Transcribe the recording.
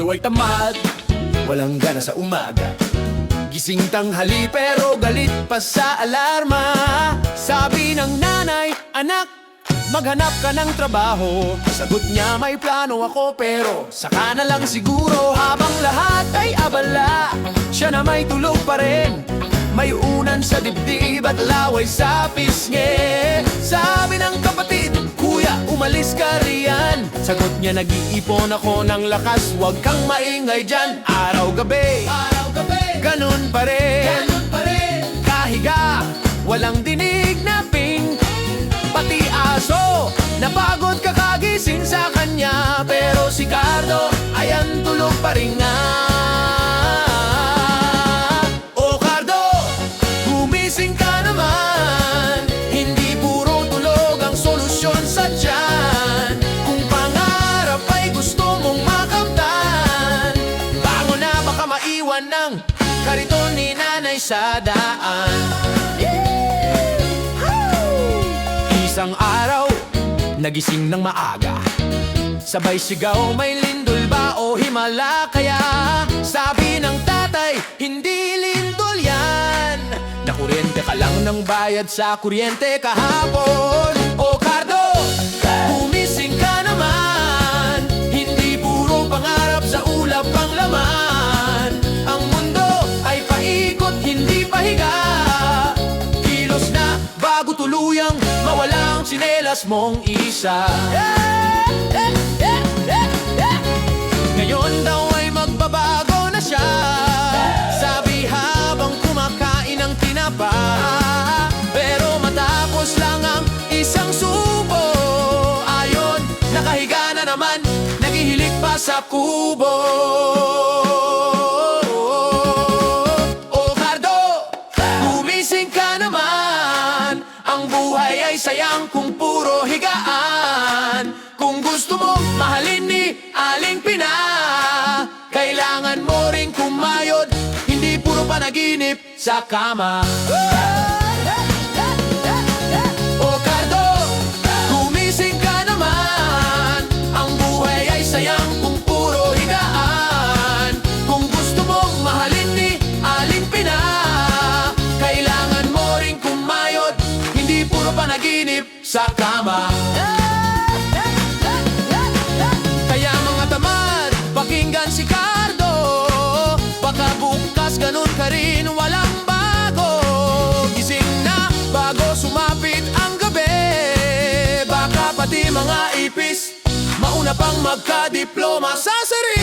Ikaw ay tamad, walang gana sa umaga. Gising tanghali pero galit pa sa alarma. Sabi ng nanay, anak, maghanap ka ng trabaho. Sagot niya, may plano ako pero saka na lang siguro. Habang lahat ay abala, siya na may tulog pa rin. May unan sa dibdib at laway sa pisngi. Sabi ng kapatid, kuya, umalis ka riyan. Sagot niya, nag-iipon ako ng lakas, huwag kang maingay dyan. Araw-gabi, ganun pa rin. Kahiga, walang dinig na ping. Pati aso, napagod kakagising sa kanya. Pero si Cardo, ayan tulog pa rin nga. O Cardo, gumising ka naman. Hindi puro tulog ang solusyon sa tiyan. Kung pangarap ay gusto mong makamtan, bangon na, baka maiwan ng kariton ni nanay sa daan. Isang araw, nagising ng maaga. Sabay sigaw, may lindol ba o himala kaya? Sabi ng tatay, hindi lindol yan. Nakuryente ka lang ng bayad sa kuryente kahapon. O Cardo, gumising ka naman. Hindi puro pangarap sa ulap ang laman. Ang mundo ay paikot, hindi pahiga. Kilos na bago tuluyang mawala ang tsinelas mong isa. Ngayon daw ay magbabago na siya. Sabi habang kumakain ng tinapa. Pero matapos lang ang isang subo, ayon, nakahiga na naman, naghihilik pa sa kubo. O Cardo, gumising ka naman. Ang buhay ay sayang kung puro higaan. Kung gusto mo mahalin ni Aling Pina, kailangan mo ring kumayod, hindi puro panaginip sa kama. O Cardo, gumising ka naman. Ang buhay ay sayang kung puro higaan. Kung gusto mong mahalin ni Aling Pina, kailangan mo ring kumayod, hindi puro panaginip sa kama. Kaya mga tamad, pakinggan si Cardo. Baka bukas ganun ka rin, walang bago. Gising na bago sumapit ang gabi. Baka pati mga ipis mauna pang magka-diploma sa sarili.